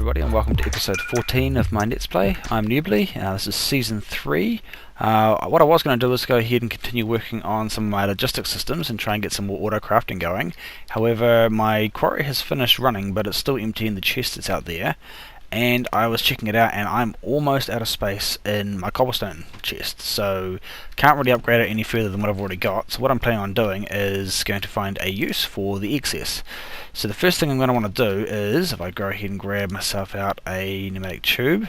everybody, and welcome to episode 14 of my Let's Play. I'm Neoublie. This is season 3. What I was going to do is go ahead and continue working on some of my logistics systems and try and get some more auto crafting going. However, my quarry has finished running, but it's still empty in the chest that's out there. And I was checking it out, and I'm almost out of space in my cobblestone chest, so can't really upgrade it any further than what I've already got. So what I'm planning on doing is going to find a use for the excess. So the first thing I'm going to want to do is, if I go ahead and grab myself out a pneumatic tube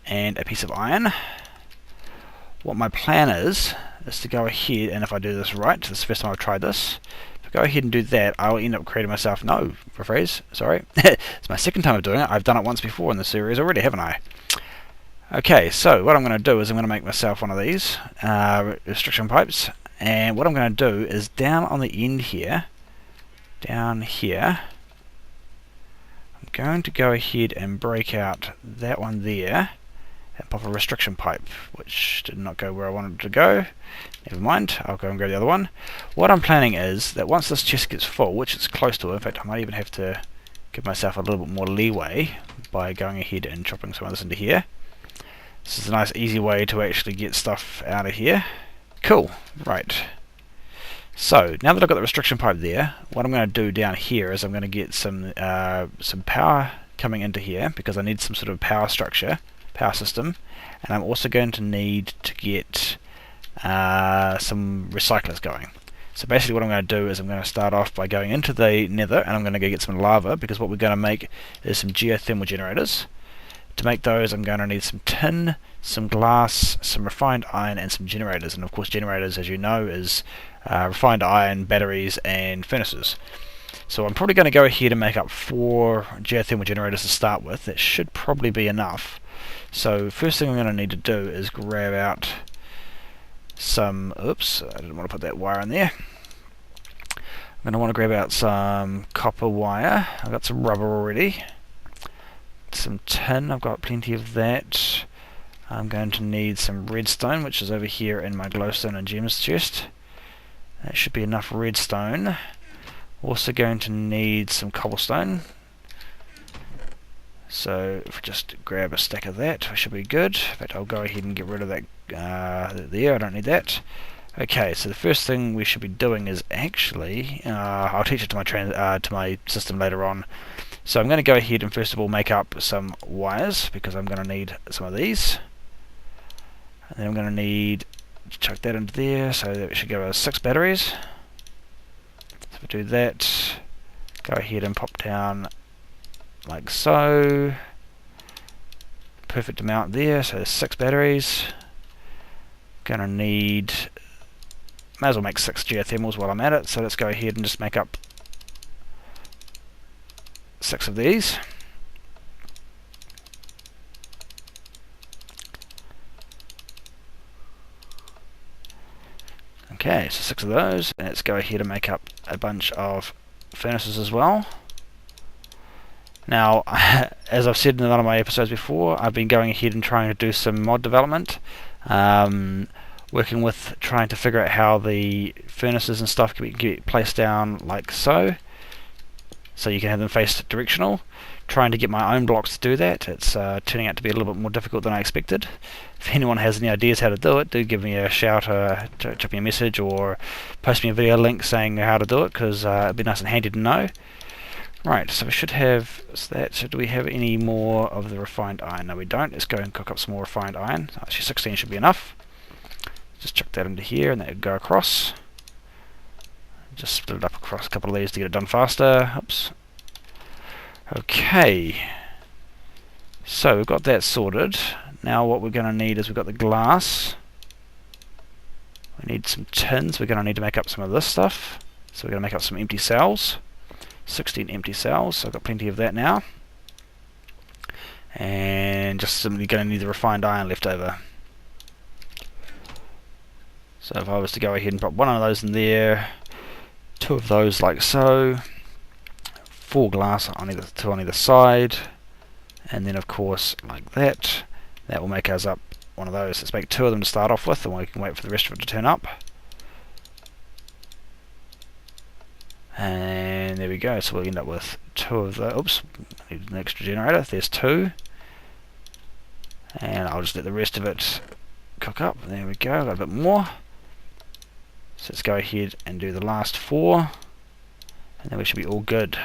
and a piece of iron, what my plan is to go ahead, and if I do this right, this is the first time I've tried this, go ahead and do that, I'll end up creating myself, sorry, it's my second time of doing it. I've done it once before in the series already, haven't I? Okay, so what I'm going to do is I'm going to make myself one of these restriction pipes, and what I'm going to do is down on the end here, down here, I'm going to go ahead and break out that one there and pop a restriction pipe, which did not go where I wanted it to go. Never mind, I'll go and grab the other one. What I'm planning is that once this chest gets full, which it's close to, in fact I might even have to give myself a little bit more leeway by going ahead and chopping some of this into here. This is a nice easy way to actually get stuff out of here. Cool, right. So, now that I've got the restriction pipe there, what I'm going to do down here is I'm going to get some power coming into here, because I need some sort of power structure, power system, and I'm also going to need to get some recyclers going. So basically what I'm going to do is I'm going to start off by going into the nether, and I'm going to go get some lava, because what we're going to make is some geothermal generators. To make those I'm going to need some tin, some glass, some refined iron, and some generators. And of course generators, as you know, is refined iron, batteries, and furnaces. So I'm probably going to go ahead and make up 4 geothermal generators to start with. That should probably be enough. So first thing I'm going to need to do is grab out some, oops, I didn't want to put that wire in there. I'm going to want to grab out some copper wire. I've got some rubber already. Some tin, I've got plenty of that. I'm going to need some redstone, which is over here in my glowstone and gems chest. That should be enough redstone. Also going to need some cobblestone. So if we just grab a stack of that, we should be good. In fact, I'll go ahead and get rid of that there, I don't need that. Okay, so the first thing we should be doing is actually, I'll teach it to my system later on. So I'm going to go ahead and first of all make up some wires, because I'm going to need some of these. And then I'm going to need to chuck that into there, so that we should go with 6 batteries. So if we do that, go ahead and pop down like so. Perfect amount there, so there's 6 batteries. Gonna need, may as well make 6 geothermals while I'm at it, so let's go ahead and just make up 6 of these. Okay, so 6 of those, and let's go ahead and make up a bunch of furnaces as well. Now, as I've said in a lot of my episodes before, I've been going ahead and trying to do some mod development, working with trying to figure out how the furnaces and stuff can get placed down like so you can have them face directional. Trying to get my own blocks to do that. It's turning out to be a little bit more difficult than I expected. If anyone has any ideas how to do it, do give me a shout, drop me a message, or post me a video link saying how to do it, because it'd be nice and handy to know. Right, so we should have that. So do we have any more of the refined iron? No, we don't. Let's go and cook up some more refined iron. Actually, 16 should be enough. Just chuck that into here, and that would go across. Just split it up across a couple of these to get it done faster. Oops. Okay. So we've got that sorted. Now what we're going to need is we've got the glass. We need some tins. We're going to need to make up some of this stuff. So we're going to make up some empty cells. 16 empty cells, so I've got plenty of that now. And just simply going to need the refined iron left over. So if I was to go ahead and put 1 of those in there, 2 of those like so, 4 glass on either, 2 on either side, and then of course like that, that will make us up one of those. Let's make 2 of them to start off with, and we can wait for the rest of it to turn up. And And there we go, so we'll end up with 2 of the, oops, need an extra generator, there's 2. And I'll just let the rest of it cook up. There we go, got a bit more. So let's go ahead and do the last 4, and then we should be all good.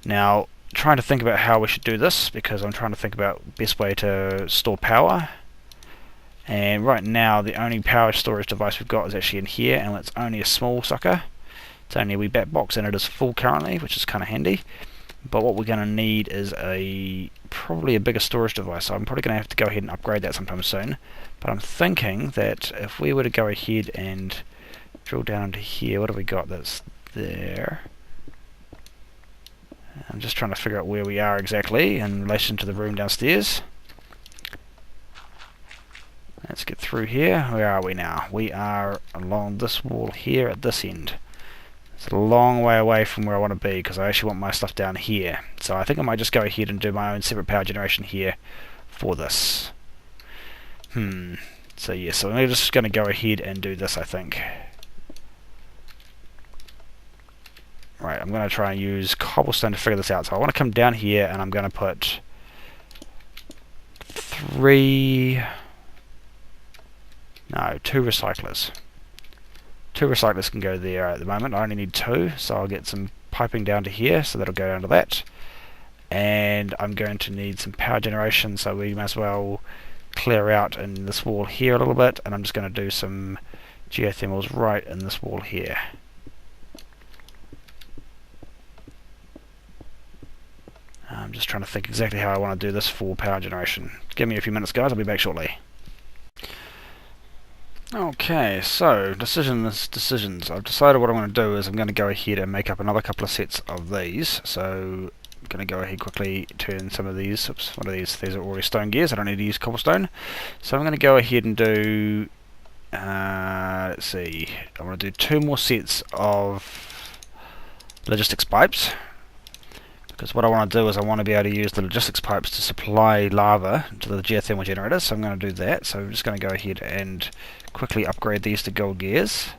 Now, trying to think about how we should do this, because I'm trying to think about best way to store power. And right now, the only power storage device we've got is actually in here, and it's only a small sucker. It's only a wee bat box, and it is full currently, which is kind of handy. But what we're going to need is probably a bigger storage device, so I'm probably going to have to go ahead and upgrade that sometime soon. But I'm thinking that if we were to go ahead and drill down into here, what have we got that's there? I'm just trying to figure out where we are exactly in relation to the room downstairs. Let's get through here. Where are we now? We are along this wall here at this end. It's a long way away from where I want to be, because I actually want my stuff down here. So I think I might just go ahead and do my own separate power generation here for this. So yeah, so I'm just going to go ahead and do this, I think. Right, I'm going to try and use cobblestone to figure this out. So I want to come down here, and I'm going to put 2 recyclers. 2 recyclers can go there at the moment. I only need 2, so I'll get some piping down to here, so that'll go down to that. And I'm going to need some power generation, so we might as well clear out in this wall here a little bit, and I'm just going to do some geothermals right in this wall here. I'm just trying to think exactly how I want to do this for power generation. Give me a few minutes, guys, I'll be back shortly. Okay, so decisions. I've decided what I'm going to do is I'm going to go ahead and make up another couple of sets of these. So I'm going to go ahead quickly, turn some of these, one of these are already stone gears, I don't need to use cobblestone. So I'm going to go ahead and do, let's see, I want to do 2 more sets of logistics pipes. Because what I want to do is I want to be able to use the logistics pipes to supply lava to the geothermal generators, so I'm going to do that. So I'm just going to go ahead and quickly upgrade these to gold gears.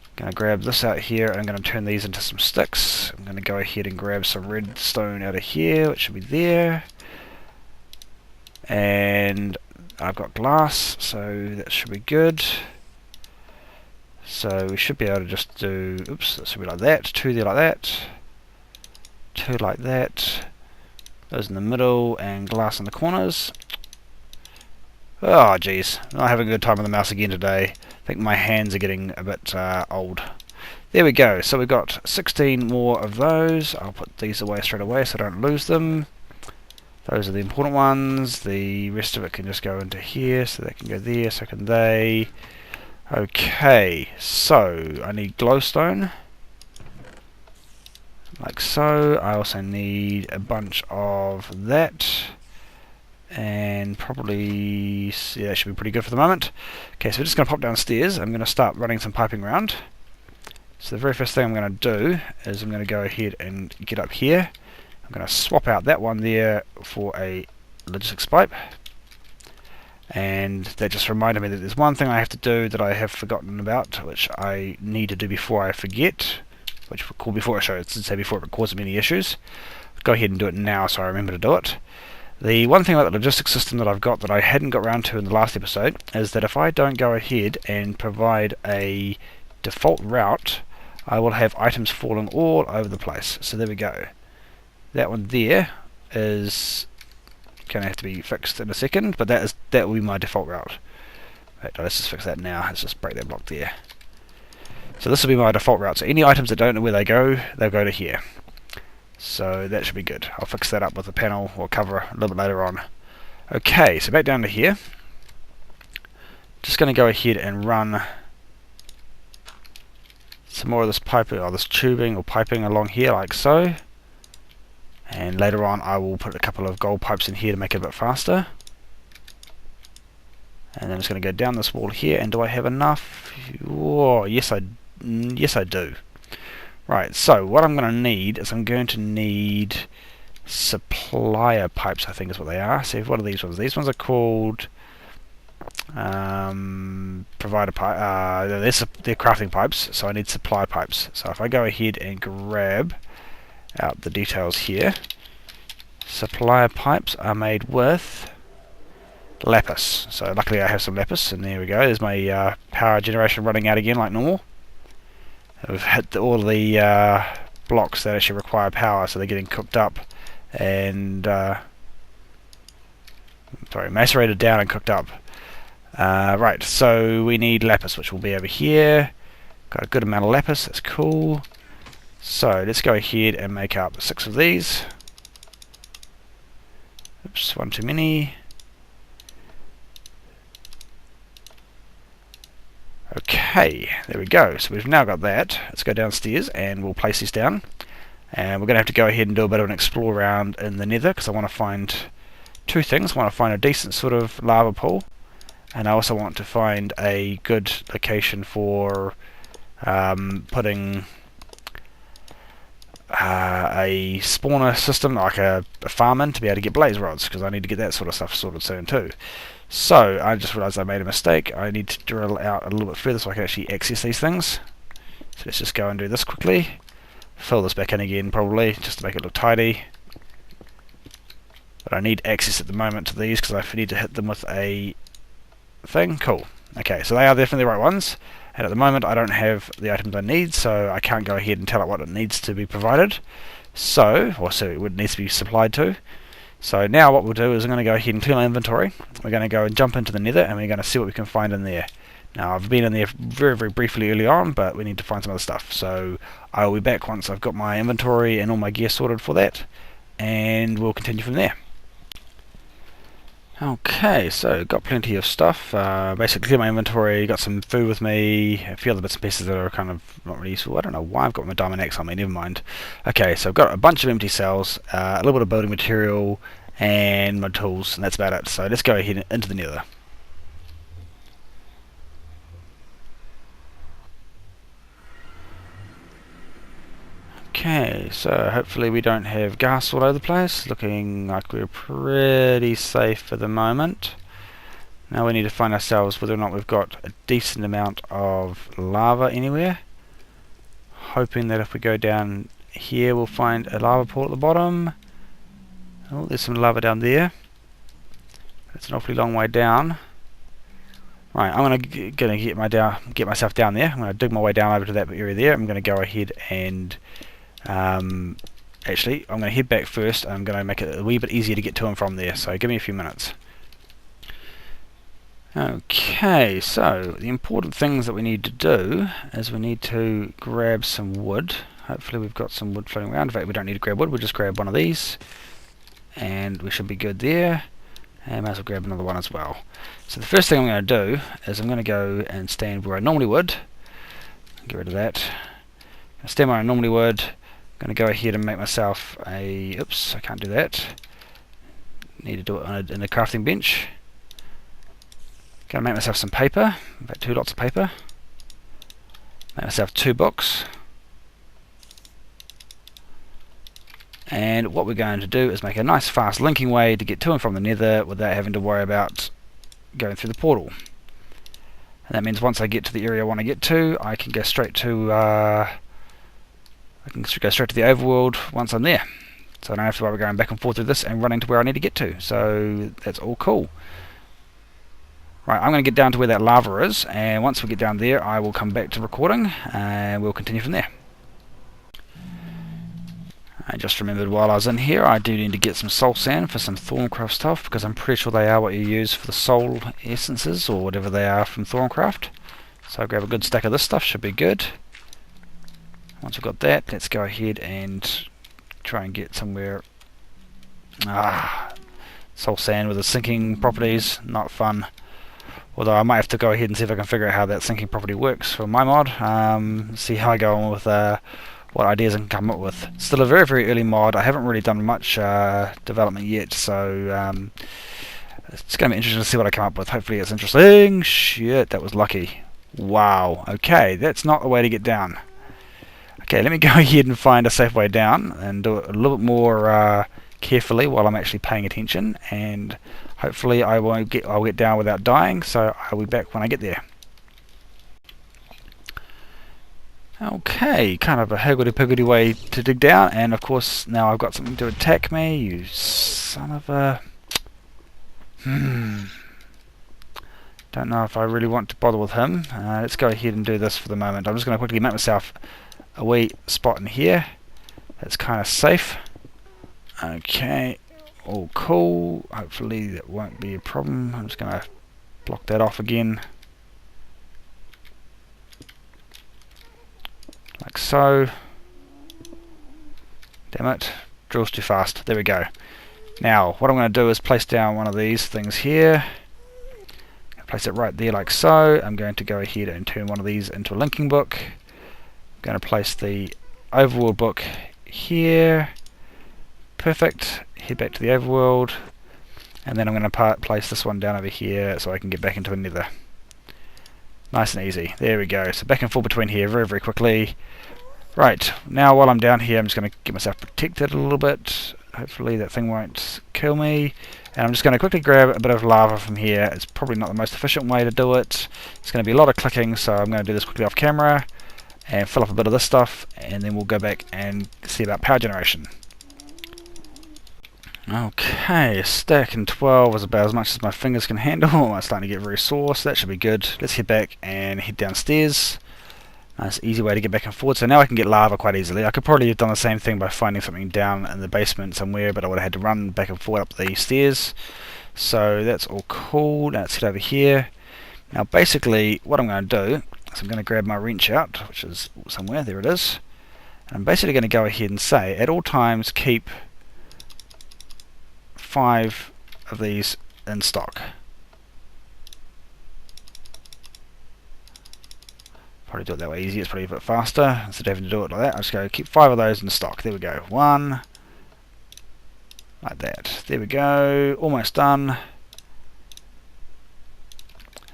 I'm going to grab this out here, and I'm going to turn these into some sticks. I'm going to go ahead and grab some redstone out of here, which should be there. And I've got glass, so that should be good. So we should be able to just do, oops, that should be like that, 2 there like that. 2 like that, those in the middle, and glass in the corners. Oh jeez, I'm not having a good time with the mouse again today. I think my hands are getting a bit old. There we go, so we've got 16 more of those. I'll put these away straight away so I don't lose them. Those are the important ones. The rest of it can just go into here, so they can go there, so can they. Okay, so I need glowstone. Like so. I also need a bunch of that, and probably, yeah, that should be pretty good for the moment. Okay, so we're just going to pop downstairs. I'm going to start running some piping around. So the very first thing I'm going to do is I'm going to go ahead and get up here. I'm going to swap out that one there for a logistics pipe. And that just reminded me that there's one thing I have to do that I have forgotten about, which I need to do before I forget. Which we'll call before I show it, say before it causes me any issues. Go ahead and do it now so I remember to do it. The one thing about the logistics system that I've got that I hadn't got around to in the last episode is that if I don't go ahead and provide a default route, I will have items falling all over the place. So there we go. That one there is going to have to be fixed in a second, but that will be my default route. Right, let's just fix that now. Let's just break that block there. So this will be my default route. So any items that don't know where they go, they'll go to here. So that should be good. I'll fix that up with a panel or cover a little bit later on. Okay, so back down to here. Just going to go ahead and run some more of this piping, or this tubing or piping along here like so. And later on I will put a couple of gold pipes in here to make it a bit faster. And then I'm just going to go down this wall here, and do I have enough? Oh, yes I do. Right, so what I'm going to need is I'm going to need supplier pipes, I think is what they are. So what are these ones? These ones are called provider provider pipe. They're crafting pipes, so I need supply pipes. So if I go ahead and grab out the details here, supplier pipes are made with lapis. So luckily I have some lapis, and there we go. There's my power generation running out again like normal. We've hit all the blocks that actually require power, so they're getting cooked up and macerated down and cooked up. Right, so we need lapis, which will be over here. Got a good amount of lapis, that's cool. So let's go ahead and make up 6 of these. Oops, one too many. Okay, there we go. So we've now got that. Let's go downstairs and we'll place these down. And we're going to have to go ahead and do a bit of an explore around in the nether, because I want to find 2 things. I want to find a decent sort of lava pool, and I also want to find a good location for putting a spawner system, like a farm in, to be able to get blaze rods, because I need to get that sort of stuff sorted soon too. So I just realised I made a mistake. I need to drill out a little bit further so I can actually access these things. So let's just go and do this quickly. Fill this back in again probably, just to make it look tidy. But I need access at the moment to these because I need to hit them with a thing. Cool. Okay, so they are definitely the right ones. And at the moment I don't have the items I need, so I can't go ahead and tell it what it needs to be provided. So it needs to be supplied to. So now what we'll do is I'm going to go ahead and clear my inventory. We're going to go and jump into the nether, and we're going to see what we can find in there. Now I've been in there very, very briefly early on, but we need to find some other stuff. So I'll be back once I've got my inventory and all my gear sorted for that, and we'll continue from there. Okay, so got plenty of stuff. Basically cleared my inventory, got some food with me, a few other bits and pieces that are kind of not really useful. I don't know why I've got my diamond axe on me, never mind. Okay, so I've got a bunch of empty cells, a little bit of building material, and my tools, and that's about it. So let's go ahead into the nether. Okay, so hopefully we don't have ghast all over the place. Looking like we're pretty safe for the moment. Now we need to find ourselves whether or not we've got a decent amount of lava anywhere. Hoping that if we go down here we'll find a lava pool at the bottom. Oh, there's some lava down there. That's an awfully long way down. Right, I'm gonna get myself down there. I'm gonna dig my way down over to that area there. I'm gonna go ahead and actually, I'm going to head back first. I'm going to make it a wee bit easier to get to and from there, so give me a few minutes. Okay, so the important things that we need to do is we need to grab some wood. Hopefully we've got some wood floating around. In fact, we don't need to grab wood, we'll just grab one of these and we should be good there. And might as well grab another one as well. So the first thing I'm going to do is I'm going to go and stand where I normally would. Get rid of that. Stand where I normally would. Going to go ahead and make myself a... Oops, I can't do that. Need to do it in a crafting bench. Going to make myself some paper. In fact, 2 lots of paper. Make myself 2 books. And what we're going to do is make a nice fast linking way to get to and from the nether without having to worry about going through the portal. And that means once I get to the area I want to get to, I can go straight to... I can go straight to the overworld once I'm there. So I don't have to worry about going back and forth through this and running to where I need to get to. So that's all cool. Right, I'm going to get down to where that lava is, and once we get down there I will come back to recording and we'll continue from there. I just remembered while I was in here I do need to get some soul sand for some ThaumCraft stuff, because I'm pretty sure they are what you use for the soul essences or whatever they are from ThaumCraft. So I'll grab a good stack of this stuff, should be good. Once we've got that, let's go ahead and try and get somewhere. Soul sand with the sinking properties, not fun. Although I might have to go ahead and see if I can figure out how that sinking property works for my mod. See how I go on with what ideas I can come up with. Still a very, very early mod. I haven't really done much development yet, so it's going to be interesting to see what I come up with. Hopefully it's interesting. Shit, that was lucky. Wow. Okay, that's not the way to get down. Okay, let me go ahead and find a safe way down and do it a little bit more carefully while I'm actually paying attention, and hopefully I'll get down without dying, so I'll be back when I get there. Okay, kind of a higgledy-piggledy way to dig down, and of course now I've got something to attack me, you son of a... Don't know if I really want to bother with him. Let's go ahead and do this for the moment. I'm just going to quickly make myself a wee spot in here. That's kind of safe. Okay, all cool. Hopefully that won't be a problem. I'm just going to block that off again. Like so. Damn it, drills too fast. There we go. Now, what I'm going to do is place down one of these things here. Place it right there like so. I'm going to go ahead and turn one of these into a linking book. I'm going to place the overworld book here. Perfect. Head back to the overworld. And then I'm going to place this one down over here so I can get back into the nether. Nice and easy. There we go. So back and forth between here very, very quickly. Right, now while I'm down here I'm just going to get myself protected a little bit. Hopefully that thing won't kill me. And I'm just going to quickly grab a bit of lava from here. It's probably not the most efficient way to do it. It's going to be a lot of clicking, so I'm going to do this quickly off camera and fill up a bit of this stuff, and then we'll go back and see about power generation. Okay, a stack and 12 is about as much as my fingers can handle. I'm starting to get very sore, so that should be good. Let's head back and head downstairs. Nice easy way to get back and forward. So now I can get lava quite easily. I could probably have done the same thing by finding something down in the basement somewhere, but I would have had to run back and forward up the stairs. So that's all cool. Now let's head over here. Now basically what I'm going to do is I'm going to grab my wrench out, which is somewhere, there it is. And I'm basically going to go ahead and say at all times keep 5 of these in stock. Probably do it that way easier, it's probably a bit faster. Instead of having to do it like that, I'll just go keep 5 of those in stock. There we go. 1. Like that. There we go. Almost done.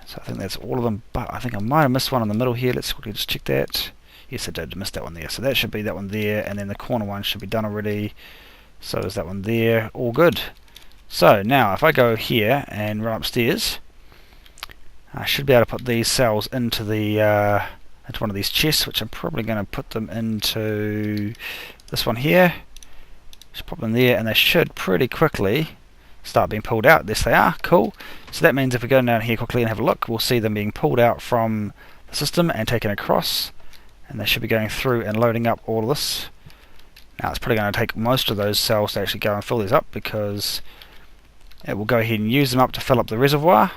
So I think that's all of them, but I think I might have missed one in the middle here. Let's quickly just check that. Yes, I did miss that one there. So that should be that one there, and then the corner one should be done already. So is that one there. All good. So now if I go here and run upstairs, I should be able to put these cells into the into one of these chests, which I'm probably going to put them into this one here. Just pop them there, and they should pretty quickly start being pulled out. Yes, they are. Cool. So that means if we go down here quickly and have a look, we'll see them being pulled out from the system and taken across, and they should be going through and loading up all of this. Now it's probably going to take most of those cells to actually go and fill these up, because it will go ahead and use them up to fill up the reservoir.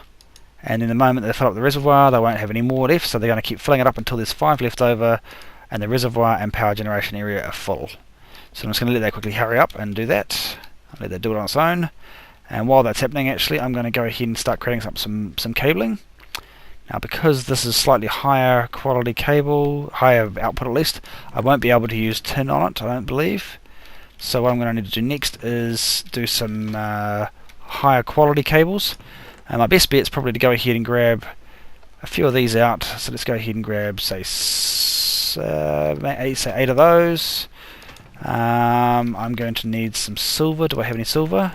And in the moment they fill up the reservoir, they won't have any more left, so they're going to keep filling it up until there's 5 left over and the reservoir and power generation area are full. So I'm just going to let that quickly hurry up and do that. I'll let that do it on its own. And while that's happening, actually, I'm going to go ahead and start creating some cabling. Now because this is slightly higher quality cable, higher output at least, I won't be able to use tin on it, I don't believe. So what I'm going to need to do next is do some higher quality cables. And my best bet is probably to go ahead and grab a few of these out. So let's go ahead and grab, say 8 of those. I'm going to need some silver. Do I have any silver?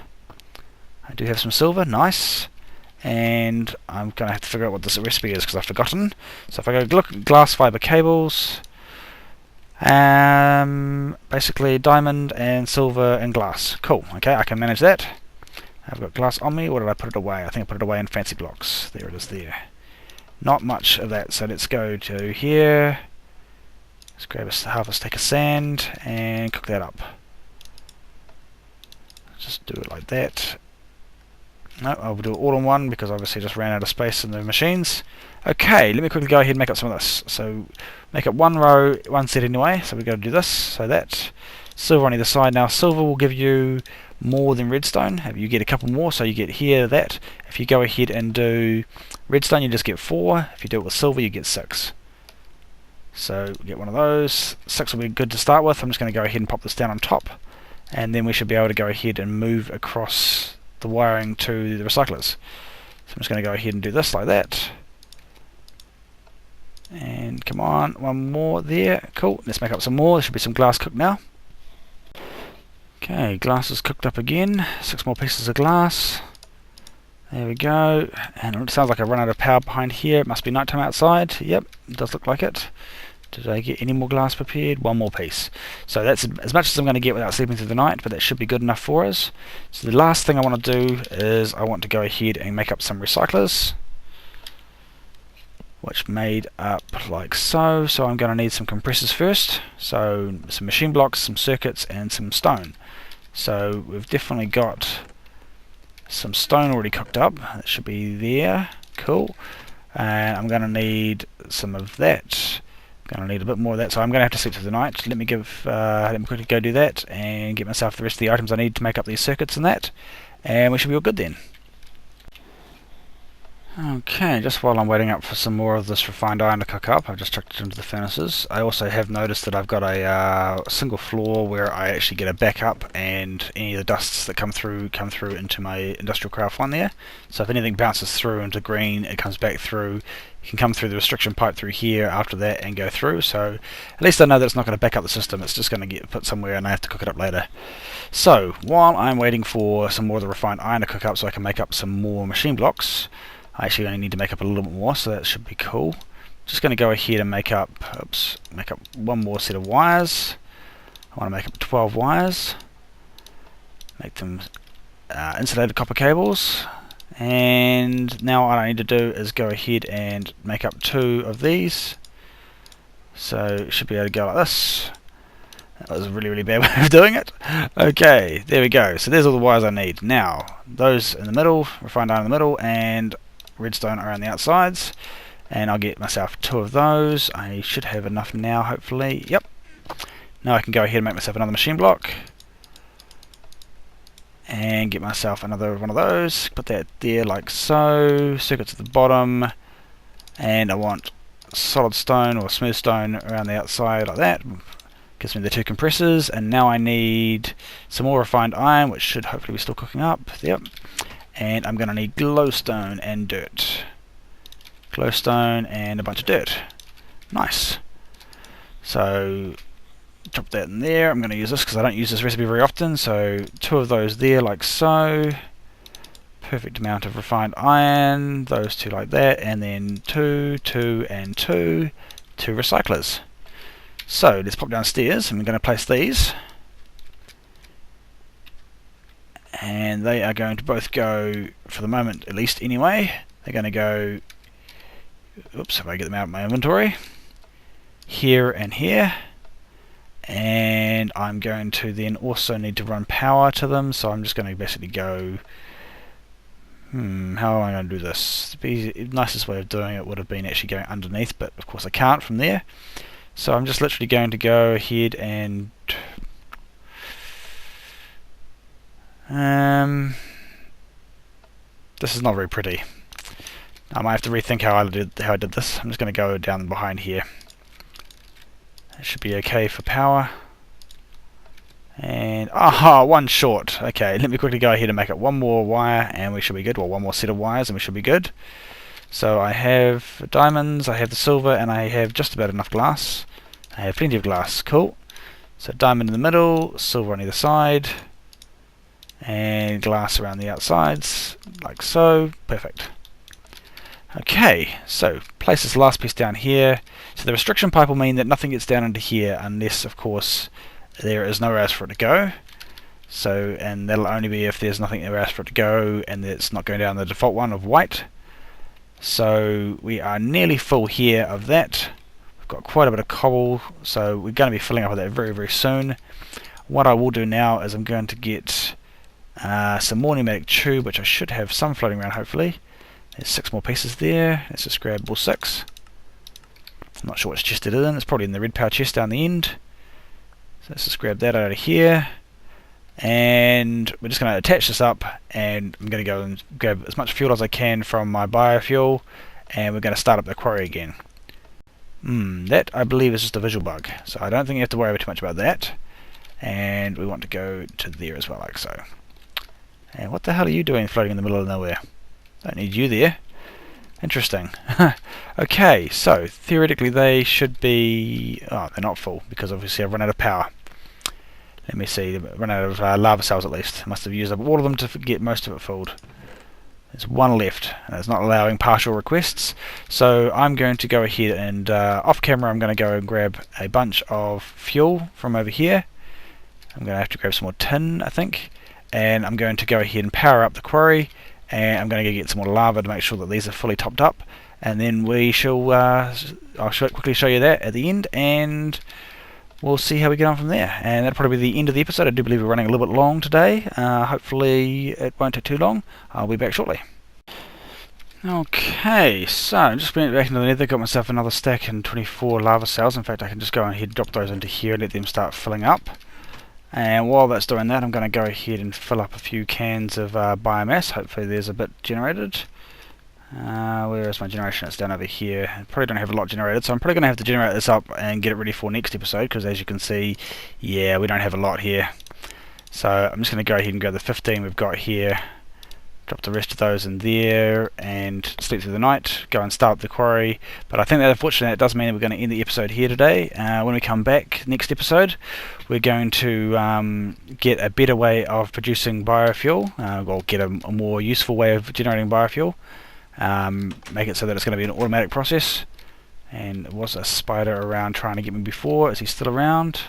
I do have some silver. Nice. And I'm going to have to figure out what this recipe is because I've forgotten. So if I go look at glass fiber cables, basically diamond and silver and glass. Cool. Okay, I can manage that. I've got glass on me, or did I put it away? I think I put it away in fancy blocks. There it is there. Not much of that, so let's go to here. Let's grab half a stack of sand and cook that up. Just do it like that. No, I'll do it all in one because obviously I just ran out of space in the machines. Okay, let me quickly go ahead and make up some of this. So make up one row, one set anyway, so we're going to do this. So that, silver on either side. Now silver will give you more than redstone. You get a couple more, so you get here that. If you go ahead and do redstone, you just get 4. If you do it with silver, you get 6. So get one of those. 6 will be good to start with. I'm just going to go ahead and pop this down on top, and then we should be able to go ahead and move across the wiring to the recyclers. So I'm just going to go ahead and do this like that. And come on, one more there. Cool. Let's make up some more. There should be some glass cooked now. Okay, glass is cooked up again. 6 more pieces of glass. There we go. And it sounds like I've run out of power behind here. It must be nighttime outside. Yep, it does look like it. Did I get any more glass prepared? One more piece. So that's as much as I'm going to get without sleeping through the night, but that should be good enough for us. So the last thing I want to do is I want to go ahead and make up some recyclers, which made up like so. So I'm going to need some compressors first. So some machine blocks, some circuits, and some stone. So we've definitely got some stone already cooked up. That should be there. Cool. And I'm going to need some of that. Going to need a bit more of that, so I'm going to have to sleep through the night. Let me quickly go do that and get myself the rest of the items I need to make up these circuits and that, and we should be all good then. Okay, just while I'm waiting up for some more of this refined iron to cook up, I've just chucked it into the furnaces. I also have noticed that I've got a single floor where I actually get a backup, and any of the dusts that come through into my industrial craft one there. So if anything bounces through into green, it comes back through. You can come through the restriction pipe through here after that and go through. So at least I know that it's not going to back up the system. It's just going to get put somewhere and I have to cook it up later. So while I'm waiting for some more of the refined iron to cook up so I can make up some more machine blocks, I actually only need to make up a little bit more, so that should be cool. Just going to go ahead and make up one more set of wires. I want to make up 12 wires. Make them insulated copper cables. And now what I need to do is go ahead and make up 2 of these. So it should be able to go like this. That was a really, really bad way of doing it. Okay, there we go. So there's all the wires I need. Now, those in the middle, refined iron in the middle, and redstone around the outsides, and I'll get myself 2 of those. I should have enough now, hopefully. Yep. Now I can go ahead and make myself another machine block and get myself another one of those. Put that there like so. Circuits at the bottom, and I want solid stone or smooth stone around the outside like that. Gives me the 2 compressors, and now I need some more refined iron, which should hopefully be still cooking up. Yep. And I'm going to need glowstone and dirt. Glowstone and a bunch of dirt. Nice. So drop that in there. I'm going to use this because I don't use this recipe very often. So 2 of those there like so. Perfect amount of refined iron. Those 2 like that. And then 2, 2, and 2. 2 recyclers. So let's pop downstairs and we're going to place these. And they are going to both go, for the moment at least anyway, they're going to go, oops, if I get them out of my inventory, here and here. And I'm going to then also need to run power to them, so I'm just going to basically go, how am I going to do this? The nicest way of doing it would have been actually going underneath, but of course I can't from there. So I'm just literally going to go ahead and this is not very pretty. I might have to rethink how I did this. I'm just going to go down behind here. That should be okay for power. And aha, 1 short. Okay, let me quickly go ahead and make up 1 more wire and we should be good. Well, 1 more set of wires and we should be good. So I have diamonds, I have the silver, and I have just about enough glass. I have plenty of glass. Cool. So diamond in the middle, silver on either side, and glass around the outsides, like so. Perfect. Okay, so place this last piece down here. So the restriction pipe will mean that nothing gets down into here unless, of course, there is nowhere else for it to go. So, and that'll only be if there's nothing else for it to go and it's not going down the default one of white. So we are nearly full here of that. We've got quite a bit of cobble, so we're going to be filling up with that very, very soon. What I will do now is I'm going to get some more pneumatic tube, which I should have some floating around hopefully. There's 6 more pieces there. Let's just grab all 6. I'm not sure which chest it is in. It's probably in the Redpower chest down the end. So let's just grab that out of here. And we're just going to attach this up, and I'm going to go and grab as much fuel as I can from my biofuel, and we're going to start up the quarry again. That I believe is just a visual bug, so I don't think you have to worry too much about that. And we want to go to there as well, like so. And what the hell are you doing floating in the middle of nowhere? Don't need you there. Interesting. Okay, so theoretically they should be... oh, they're not full, because obviously I've run out of power. Let me see, run out of lava cells at least. Must have used up all of them to get most of it filled. There's one left, and it's not allowing partial requests. So I'm going to go ahead and off camera I'm going to go and grab a bunch of fuel from over here. I'm going to have to grab some more tin, I think, and I'm going to go ahead and power up the quarry, and I'm going to go get some more lava to make sure that these are fully topped up, and then we shall I'll quickly show you that at the end, and we'll see how we get on from there. And that'll probably be the end of the episode. I do believe we're running a little bit long today. Hopefully it won't take too long. I'll be back shortly. Okay, so just went back into the nether, got myself another stack and 24 lava cells. In fact, I can just go ahead and drop those into here and let them start filling up. And while that's doing that, I'm going to go ahead and fill up a few cans of biomass. Hopefully there's a bit generated. Where is my generation? It's down over here. I probably don't have a lot generated, so I'm probably going to have to generate this up and get it ready for next episode, because as you can see, yeah, we don't have a lot here. So I'm just going to go ahead and grab the 15 we've got here, drop the rest of those in there, and sleep through the night, go and start up the quarry. But I think that unfortunately it does mean that we're going to end the episode here today. When we come back next episode, we're going to get a better way of producing biofuel, or get a more useful way of generating biofuel. Make it so that it's going to be an automatic process. And there was a spider around trying to get me before. Is he still around?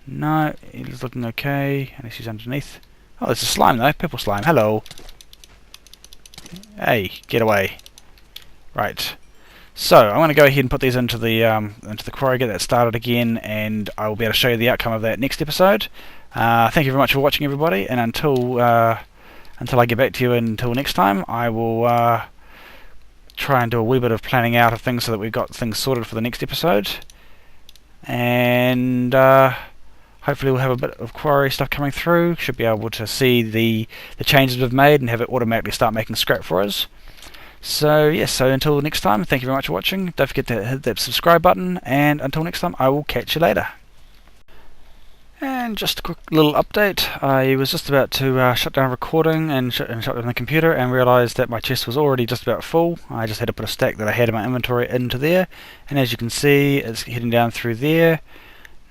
No, he's looking okay, unless he's underneath. Oh, there's a slime though, purple slime. Hello. Hey, get away. Right. So I'm going to go ahead and put these into the quarry, get that started again, and I will be able to show you the outcome of that next episode. Thank you very much for watching, everybody, and until I get back to you until next time, I will try and do a wee bit of planning out of things so that we've got things sorted for the next episode. And hopefully we'll have a bit of quarry stuff coming through. Should be able to see the changes we've made and have it automatically start making scrap for us. So yes, so until next time, thank you very much for watching. Don't forget to hit that subscribe button, and until next time, I will catch you later. And just a quick little update. I was just about to shut down recording and shut down the computer, and realised that my chest was already just about full. I just had to put a stack that I had in my inventory into there, and as you can see, it's heading down through there.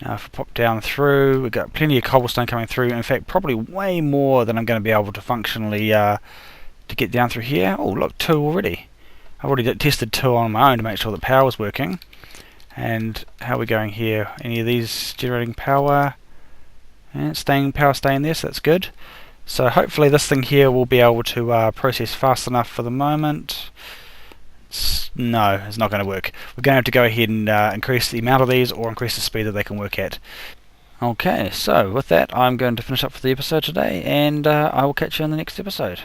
Now if I pop down through, we've got plenty of cobblestone coming through. In fact, probably way more than I'm going to be able to functionally to get down through here. Oh look, 2 already. I've already tested 2 on my own to make sure the power was working. And how are we going here? Any of these generating power? And power staying there, so that's good. So hopefully this thing here will be able to process fast enough for the moment. No, it's not going to work. We're going to have to go ahead and increase the amount of these, or increase the speed that they can work at. Okay, so with that, I'm going to finish up for the episode today, and I will catch you in the next episode.